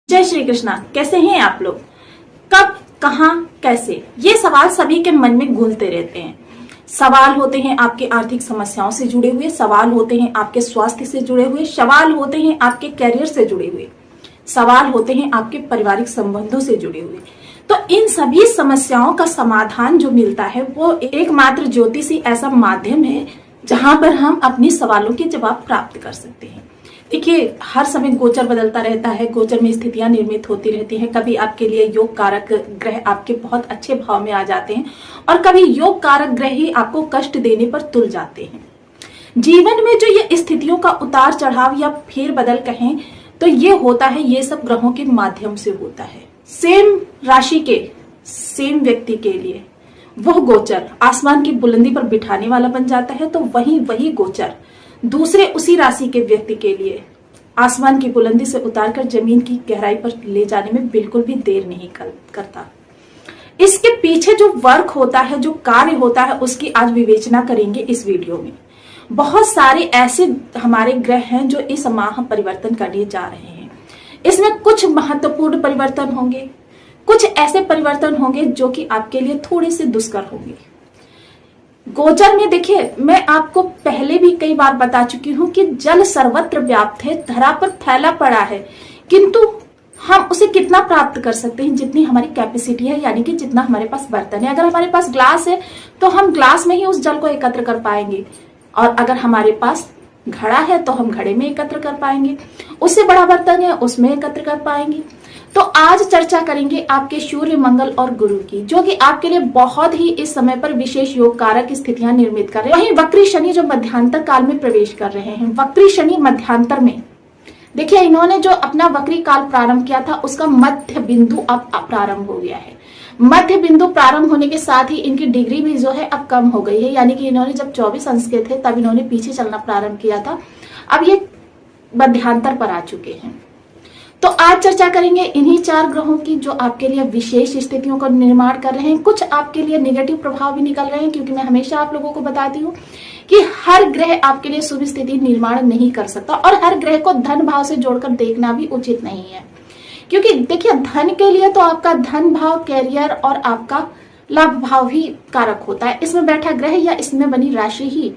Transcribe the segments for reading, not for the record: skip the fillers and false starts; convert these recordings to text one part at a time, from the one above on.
जय श्री कृष्णा। कैसे हैं आप लोग? कब, कहां, कैसे, ये सवाल सभी के मन में गूंजते रहते हैं। सवाल होते हैं आपके आर्थिक समस्याओं से जुड़े हुए, सवाल होते हैं आपके स्वास्थ्य से जुड़े हुए, सवाल होते हैं आपके कैरियर से जुड़े हुए, सवाल होते हैं आपके पारिवारिक संबंधों से जुड़े हुए। तो इन सभी समस्याओं का समाधान जो मिलता है वो एकमात्र ज्योतिषी ऐसा माध्यम है जहां पर हम अपने सवालों के जवाब प्राप्त कर सकते हैं। देखिए, हर समय गोचर बदलता रहता है, गोचर में स्थितियां निर्मित होती रहती हैं। कभी आपके लिए योग कारक ग्रह आपके बहुत अच्छे भाव में आ जाते हैं और कभी योग कारक ग्रह ही आपको कष्ट देने पर तुल जाते हैं। जीवन में जो ये स्थितियों का उतार चढ़ाव या फेर बदल कहें तो ये होता है, ये सब ग्रहों के माध्यम से होता है। सेम राशि के सेम व्यक्ति के लिए वह गोचर आसमान की बुलंदी पर बिठाने वाला बन जाता है, तो वही गोचर दूसरे उसी राशि के व्यक्ति के लिए आसमान की बुलंदी से उतारकर जमीन की गहराई पर ले जाने में बिल्कुल भी देर नहीं करता। इसके पीछे जो वर्क होता है, जो कार्य होता है, उसकी आज विवेचना करेंगे इस वीडियो में। बहुत सारे ऐसे हमारे ग्रह हैं जो इस माह परिवर्तन करने जा रहे हैं। इसमें कुछ महत्वपूर्ण परिवर्तन होंगे, कुछ ऐसे परिवर्तन होंगे जो कि आपके लिए थोड़े से दुष्कर होंगे। गोचर में देखिए, मैं आपको पहले भी कई बार बता चुकी हूं कि जल सर्वत्र व्याप्त है, धरा पर फैला पड़ा है, किंतु हम उसे कितना प्राप्त कर सकते हैं, जितनी हमारी कैपेसिटी है, यानी कि जितना हमारे पास बर्तन है। अगर हमारे पास ग्लास है तो हम ग्लास में ही उस जल को एकत्र कर पाएंगे, और अगर हमारे पास घड़ा है तो हम घड़े में एकत्र कर पाएंगे, उससे बड़ा बर्तन है उसमें एकत्र कर पाएंगे। तो आज चर्चा करेंगे आपके सूर्य, मंगल और गुरु की, जो कि आपके लिए बहुत ही इस समय पर विशेष योग कारक स्थितियां निर्मित कर रहे हैं। वहीं वक्री शनि जो मध्यांतर काल में प्रवेश कर रहे हैं, वक्री शनि मध्यांतर में देखिए, इन्होंने जो अपना वक्री काल प्रारंभ किया था उसका मध्य बिंदु अब प्रारंभ हो गया है। मध्य बिंदु प्रारंभ होने के साथ ही इनकी डिग्री भी जो है अब कम हो गई है, यानी कि इन्होंने जब 24 अंश के थे तब इन्होंने पीछे चलना प्रारंभ किया था, अब ये मध्यांतर पर आ चुके हैं। तो आज चर्चा करेंगे इन्हीं 4 ग्रहों की जो आपके लिए विशेष स्थितियों का निर्माण कर रहे हैं। कुछ आपके लिए नेगेटिव प्रभाव भी निकल रहे हैं, क्योंकि मैं हमेशा आप लोगों को बताती हूँ कि हर ग्रह आपके लिए शुभ स्थिति निर्माण नहीं कर सकता, और हर ग्रह को धन भाव से जोड़कर देखना भी उचित नहीं है। क्योंकि देखिए, धन के लिए तो आपका धन भाव, कैरियर और आपका लाभ भाव ही कारक होता है। इसमें बैठा ग्रह या इसमें बनी राशि ही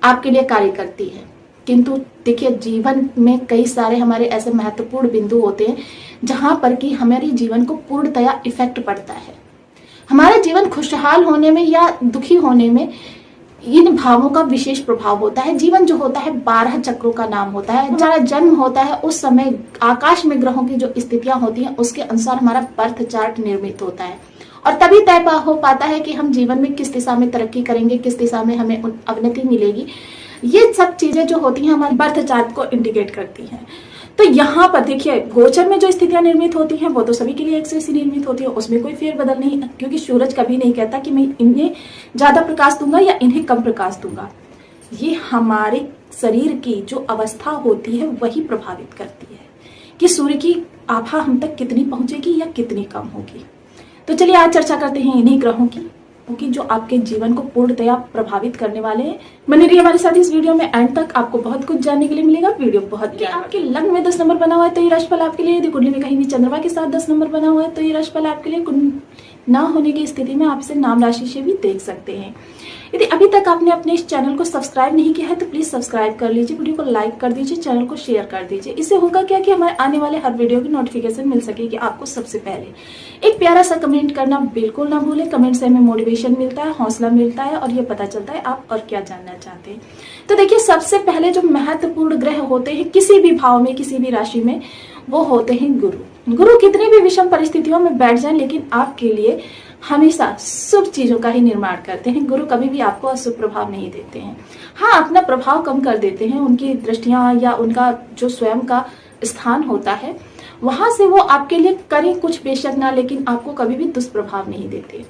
आपके लिए कार्य करती है। किंतु देखिए, जीवन में कई सारे हमारे ऐसे महत्वपूर्ण बिंदु होते हैं जहां पर कि हमारे जीवन को पूर्णतया इफेक्ट पड़ता है। हमारा जीवन खुशहाल होने में या दुखी होने में इन भावों का विशेष प्रभाव होता है। जीवन जो होता है 12 चक्रों का नाम होता है। हमारा जन्म होता है उस समय आकाश में ग्रहों की जो स्थितियां होती हैं उसके अनुसार हमारा बर्थ चार्ट निर्मित होता है, और तभी तय हो पाता है कि हम जीवन में किस दिशा में तरक्की करेंगे, किस दिशा में हमें अवनति मिलेगी। ये सब चीजें जो होती हैं हमारे बर्थ चार्ट को इंडिकेट करती हैं। तो यहाँ पर देखिए, गोचर में जो स्थितियां निर्मित होती हैं वो तो सभी के लिए एक जैसी निर्मित होती है, उसमें कोई फेरबदल नहीं, क्योंकि सूरज कभी नहीं कहता कि मैं इन्हें ज्यादा प्रकाश दूंगा या इन्हें कम प्रकाश दूंगा। ये हमारे शरीर की जो अवस्था होती है वही प्रभावित करती है कि सूर्य की आभा हम तक कितनी पहुंचेगी या कितनी कम होगी। तो चलिए आज चर्चा करते हैं इन्हीं ग्रहों की, क्योंकि जो आपके जीवन को पूर्णतया प्रभावित करने वाले हैं। बने रहिए हमारे साथ इस वीडियो में, एंड तक आपको बहुत कुछ जानने के लिए मिलेगा। वीडियो बहुत आपके लग्न में 10 नंबर बना हुआ है तो ये राशिफल आपके लिए, यदि कुंडली में कहीं भी चंद्रमा के साथ 10 नंबर बना हुआ है तो ये राशिफल आपके लिए। ना होने की स्थिति में आप इसे नाम राशि से भी देख सकते हैं। यदि अभी तक आपने अपने इस चैनल को सब्सक्राइब नहीं किया है तो प्लीज सब्सक्राइब कर लीजिए, वीडियो को लाइक कर दीजिए, चैनल को शेयर कर दीजिए। इससे होगा क्या कि हमारे आने वाले हर वीडियो की नोटिफिकेशन मिल सकेगी आपको सबसे पहले। एक प्यारा सा कमेंट करना बिल्कुल ना भूलें, कमेंट से हमें मोटिवेशन मिलता है, हौसला मिलता है, और ये पता चलता है आप और क्या जानना चाहते हैं। तो देखिए, सबसे पहले जो महत्वपूर्ण ग्रह होते हैं किसी भी भाव में, किसी भी राशि में, वो होते हैं गुरु। गुरु कितनी भी विषम परिस्थितियों में बैठ जाए लेकिन आपके लिए हमेशा शुभ चीजों का ही निर्माण करते हैं। गुरु कभी भी आपको अशुभ प्रभाव नहीं देते हैं। हाँ, अपना प्रभाव कम कर देते हैं, उनकी दृष्टियां या उनका जो स्वयं का स्थान होता है वहां से वो आपके लिए करें कुछ बेशक ना, लेकिन आपको कभी भी दुष्प्रभाव नहीं देते।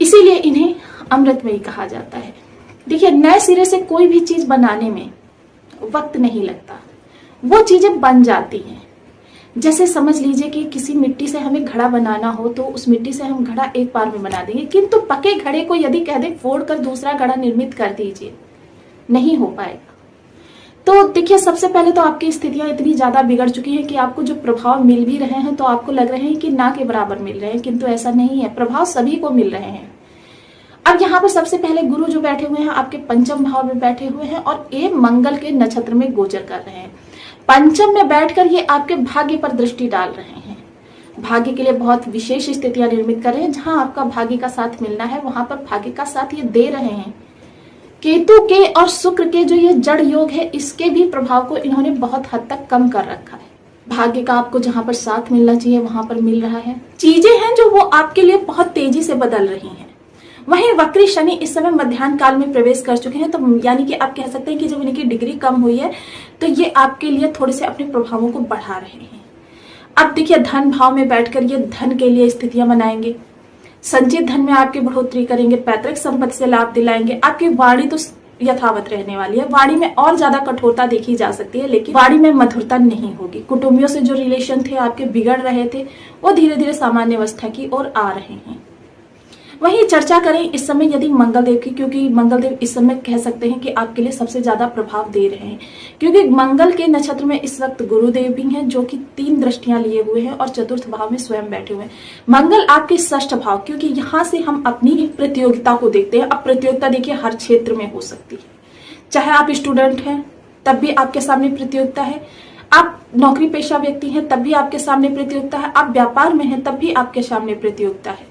इसीलिए इन्हें अमृतमयी कहा जाता है। देखिए, नए सिरे से कोई भी चीज बनाने में वक्त नहीं लगता, वो चीजें बन जाती हैं। जैसे समझ लीजिए कि किसी मिट्टी से हमें घड़ा बनाना हो तो उस मिट्टी से हम घड़ा एक बार में बना देंगे, किंतु पके घड़े को यदि कह दे फोड़ कर दूसरा घड़ा निर्मित कर दीजिए, नहीं हो पाएगा। तो देखिए, सबसे पहले तो आपकी स्थितियां इतनी ज्यादा बिगड़ चुकी हैं कि आपको जो प्रभाव मिल भी रहे हैं तो आपको लग रहे हैं कि ना के बराबर मिल रहे हैं, किंतु ऐसा नहीं है, प्रभाव सभी को मिल रहे हैं। अब यहाँ पर सबसे पहले गुरु जो बैठे हुए हैं आपके पंचम भाव में बैठे हुए हैं और ये मंगल के नक्षत्र में गोचर कर रहे हैं। पंचम में बैठकर ये आपके भाग्य पर दृष्टि डाल रहे हैं, भाग्य के लिए बहुत विशेष स्थितियां निर्मित कर रहे हैं। जहां आपका भाग्य का साथ मिलना है वहां पर भाग्य का साथ ये दे रहे हैं। केतु के और शुक्र के जो ये जड़ योग है, इसके भी प्रभाव को इन्होंने बहुत हद तक कम कर रखा है। भाग्य का आपको जहां पर साथ मिलना चाहिए वहां पर मिल रहा है। चीजें हैं जो वो आपके लिए बहुत तेजी से बदल रही हैं। वहीं वक्री शनि इस समय मध्याह्न काल में प्रवेश कर चुके हैं, तो यानी कि आप कह सकते हैं कि जब इनकी डिग्री कम हुई है तो ये आपके लिए थोड़े से अपने प्रभावों को बढ़ा रहे हैं। अब देखिए, धन भाव में बैठकर ये धन के लिए स्थितियां बनाएंगे, संचित धन में आपकी बढ़ोतरी करेंगे, पैतृक संपत्ति से लाभ दिलाएंगे। आपकी वाणी तो यथावत रहने वाली है, वाणी में और ज्यादा कठोरता देखी जा सकती है लेकिन वाणी में मधुरता नहीं होगी। कुटुंबियों से जो रिलेशन थे आपके बिगड़ रहे थे वो धीरे धीरे सामान्य अवस्था की ओर आ रहे हैं। वहीं चर्चा करें इस समय यदि मंगलदेव की, क्योंकि मंगलदेव इस समय कह सकते हैं कि आपके लिए सबसे ज्यादा प्रभाव दे रहे हैं, क्योंकि मंगल के नक्षत्र में इस वक्त गुरुदेव भी हैं जो कि 3 दृष्टियां लिए हुए हैं और चतुर्थ भाव में स्वयं बैठे हुए हैं। मंगल आपके षष्ठ भाव, क्योंकि यहाँ से हम अपनी प्रतियोगिता को देखते हैं। अब प्रतियोगिता देखिए हर क्षेत्र में हो सकती है, चाहे आप स्टूडेंट हैं तब भी आपके सामने प्रतियोगिता है, आप नौकरी पेशा व्यक्ति हैं तब भी आपके सामने प्रतियोगिता है, आप व्यापार में हैं तब भी आपके सामने प्रतियोगिता है।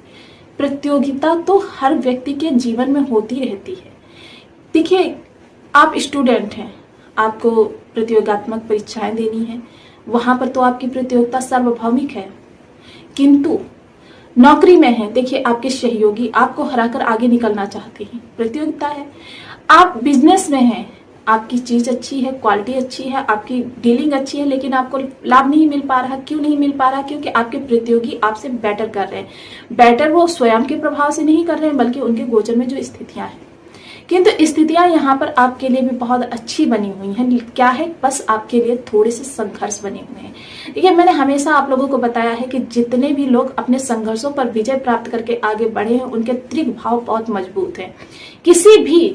प्रतियोगिता तो हर व्यक्ति के जीवन में होती रहती है। देखिए, आप स्टूडेंट हैं, आपको प्रतियोगात्मक परीक्षाएं देनी है, वहां पर तो आपकी प्रतियोगिता सार्वभौमिक है। किंतु नौकरी में है, देखिए आपके सहयोगी आपको हराकर आगे निकलना चाहते हैं, प्रतियोगिता है। आप बिजनेस में हैं, आपकी चीज अच्छी है, क्वालिटी अच्छी है, आपकी डीलिंग अच्छी है, लेकिन आपको लाभ नहीं मिल पा रहा। क्यों नहीं मिल पा रहा? क्योंकि आपके प्रतियोगी आपसे बेटर कर रहे हैं। बेटर वो स्वयं के प्रभाव से नहीं कर रहे हैं बल्कि उनके गोचर में जो स्थितियां हैं। किंतु स्थितियां यहाँ पर आपके लिए भी बहुत अच्छी बनी हुई हैं। क्या है? बस आपके लिए थोड़े से संघर्ष बने हुए हैं। देखिए, मैंने हमेशा आप लोगों को बताया है कि जितने भी लोग अपने संघर्षों पर विजय प्राप्त करके आगे बढ़े हैं उनके त्रिक भाव बहुत मजबूत है। किसी भी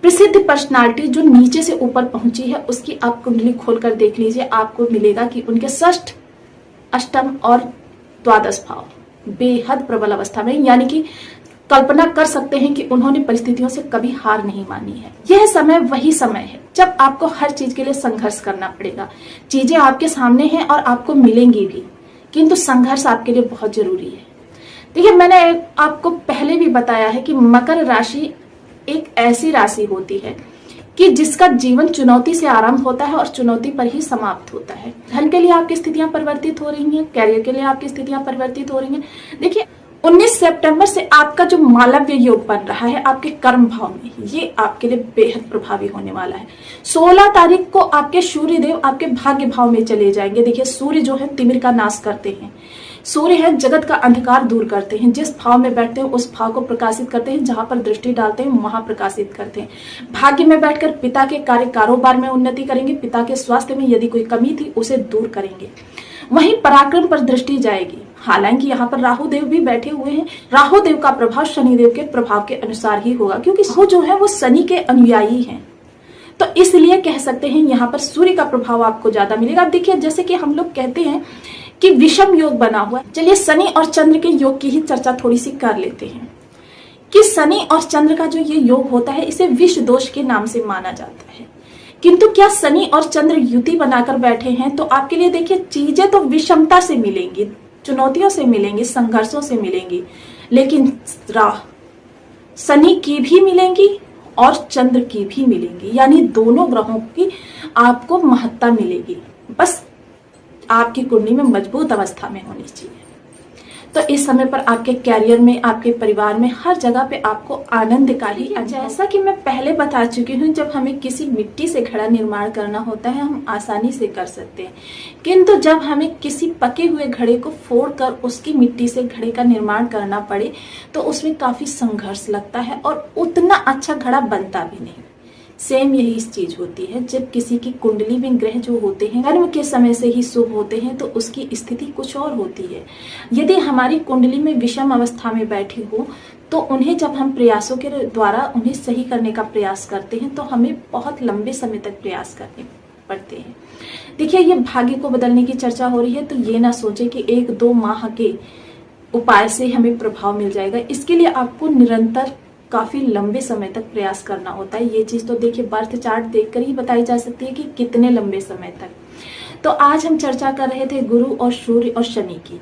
प्रसिद्ध पर्सनालिटी जो नीचे से ऊपर पहुंची है उसकी आप कुंडली खोलकर देख लीजिए, आपको मिलेगा कि उनके षष्ठ, अष्टम और द्वादश भाव बेहद प्रबल अवस्था में, यानी कि कल्पना कर सकते हैं कि उन्होंने परिस्थितियों से कभी हार नहीं मानी है। यह समय वही समय है जब आपको हर चीज के लिए संघर्ष करना पड़ेगा। चीजें आपके सामने हैं और आपको मिलेंगी भी, किंतु संघर्ष आपके लिए बहुत जरूरी है। देखिए, मैंने आपको पहले भी बताया है कि मकर राशि एक ऐसी राशि होती है कि जिसका जीवन चुनौती से आरंभ होता है और चुनौती पर ही समाप्त होता है। धन के लिए आपकी स्थितियां परिवर्तित हो रही हैं, कैरियर के लिए आपकी स्थितियां परिवर्तित हो रही हैं। देखिए, 19 सितंबर से आपका जो मालव्य योग बन रहा है आपके कर्म भाव में, ये आपके लिए बेहद प्रभावी होने वाला है। 16 तारीख को आपके सूर्य देव आपके भाग्य भाव में चले जाएंगे। देखिए, सूर्य जो है तिमिर का नाश करते हैं, सूर्य है जगत का अंधकार दूर करते हैं। जिस भाव में बैठते हैं उस भाव को प्रकाशित करते हैं, जहां पर दृष्टि डालते हैं वहां प्रकाशित करते हैं। भाग्य में बैठकर पिता के कार्य कारोबार में उन्नति करेंगे, पिता के स्वास्थ्य में यदि कोई कमी थी उसे दूर करेंगे। वहीं पराक्रम पर दृष्टि जाएगी। हालांकि यहाँ पर राहु देव भी बैठे हुए हैं। राहु देव का प्रभाव शनिदेव के प्रभाव के अनुसार ही होगा, क्योंकि राहु जो है वो शनि के अनुयायी हैं, तो इसलिए कह सकते हैं यहाँ पर सूर्य का प्रभाव आपको ज्यादा मिलेगा। अब देखिए, जैसे कि हम लोग कहते हैं कि विषम योग बना हुआ है, चलिए शनि और चंद्र के योग की ही चर्चा थोड़ी सी कर लेते हैं कि शनि और चंद्र का जो ये योग होता है इसे विष दोष के नाम से माना जाता है। किंतु क्या शनि और चंद्र युति बनाकर बैठे हैं तो आपके लिए देखिए चीजें तो विषमता से मिलेंगी, चुनौतियों से मिलेंगी, संघर्षों से मिलेंगी, लेकिन राह शनि की भी मिलेंगी और चंद्र की भी मिलेंगी, यानी दोनों ग्रहों की आपको महत्ता मिलेगी। बस आपकी कुंडली में मजबूत अवस्था में होनी चाहिए। तो इस समय पर आपके कैरियर में, आपके परिवार में, हर जगह पे आपको आनंद का ही। जैसा कि मैं पहले बता चुकी हूँ, जब हमें किसी मिट्टी से घड़ा निर्माण करना होता है हम आसानी से कर सकते हैं, किंतु जब हमें किसी पके हुए घड़े को फोड़कर उसकी मिट्टी से घड़े का निर्माण करना पड़े तो उसमें काफी संघर्ष लगता है और उतना अच्छा घड़ा बनता भी नहीं। सेम यही इस चीज होती है। जब किसी की कुंडली में ग्रह जो होते हैं कर्म के समय से ही शुभ होते हैं तो उसकी स्थिति कुछ और होती है। यदि हमारी कुंडली में विषम अवस्था में बैठी हो तो उन्हें जब हम प्रयासों के द्वारा उन्हें सही करने का प्रयास करते हैं तो हमें बहुत लंबे समय तक प्रयास करने पड़ते हैं। देखिए, ये भाग्य को बदलने की चर्चा हो रही है तो ये ना सोचे कि 1-2 माह के उपाय से हमें प्रभाव मिल जाएगा। इसके लिए आपको निरंतर काफी लंबे समय तक प्रयास करना होता है। ये चीज तो देखिए बर्थ चार्ट देखकर ही बताई जा सकती है कि कितने लंबे समय तक। तो आज हम चर्चा कर रहे थे गुरु और सूर्य और शनि की।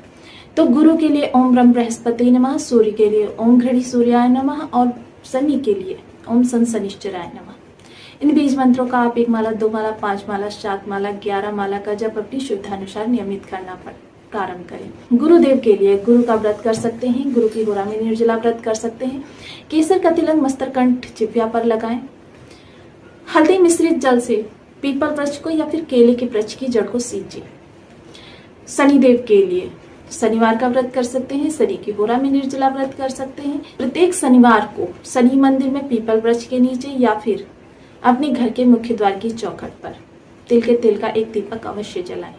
तो गुरु के लिए ओम ब्रह्म बृहस्पति नमः, सूर्य के लिए ओम घड़ी सूर्याय नमः और शनि के लिए ओम सन शनिश्चराय नमः। इन बीज मंत्रों का आप 1 माला, 2 माला, 5 माला, 7 माला, 11 माला का जप अपनी सुविधानुसार नियमित करना प्रारंभ करें। गुरुदेव के लिए गुरु का व्रत कर सकते हैं, गुरु की होरा में निर्जला व्रत कर सकते हैं। केसर का तिलक मस्तकंठ जिह्वा पर लगाएं। हल्दी मिश्रित जल से पीपल वृक्ष को या फिर केले के वृक्ष की जड़ को सींचिए। शनिदेव के लिए शनिवार का व्रत कर सकते हैं, शनि की होरा में निर्जला व्रत कर सकते हैं। प्रत्येक शनिवार को शनि मंदिर में पीपल वृक्ष के नीचे या फिर अपने घर के मुख्य द्वार की चौखट पर तिल के तेल का एक दीपक अवश्य जलाएं।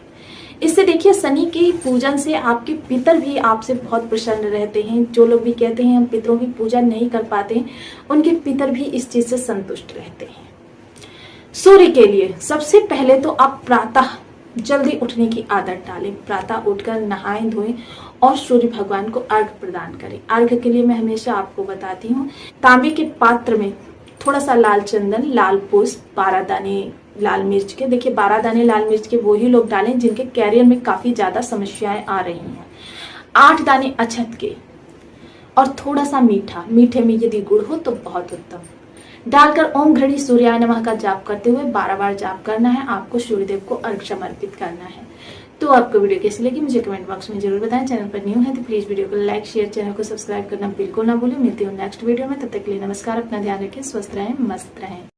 इससे देखिए शनि के पूजन से आपके पितर भी आपसे बहुत प्रसन्न रहते हैं। जो लोग भी कहते हैं हम पितरों की पूजा नहीं कर पाते हैं, उनके पितर भी इस चीज से संतुष्ट रहते हैं। सूर्य के लिए सबसे पहले तो आप प्रातः जल्दी उठने की आदत डालें। प्रातः उठकर नहाएं धोएं और सूर्य भगवान को अर्घ्य प्रदान करें। अर्घ्य के लिए मैं हमेशा आपको बताती हूँ, तांबे के पात्र में थोड़ा सा लाल चंदन, लाल पुष्प, 12 दाने लाल मिर्च के, देखिए 12 दाने लाल मिर्च के वो ही लोग डालें जिनके कैरियर में काफी ज्यादा समस्याएं आ रही हैं। 8 दाने अक्षत के और थोड़ा सा मीठा, मीठे में यदि गुड़ हो तो बहुत उत्तम, डालकर ओम घड़ी सूर्याय नमः का जाप करते हुए 12 बार जाप करना है। आपको सूर्यदेव को अर्घ्य समर्पित करना है। तो आपको वीडियो कैसी लगी मुझे कमेंट बॉक्स में जरूर बताएं। चैनल पर न्यू है तो प्लीज वीडियो को लाइक, शेयर, चैनल को सब्सक्राइब करना बिल्कुल ना भूलें। मिलती हूँ नेक्स्ट वीडियो में, तब तक के लिए नमस्कार। अपना ध्यान रखें, स्वस्थ रहें, मस्त रहें।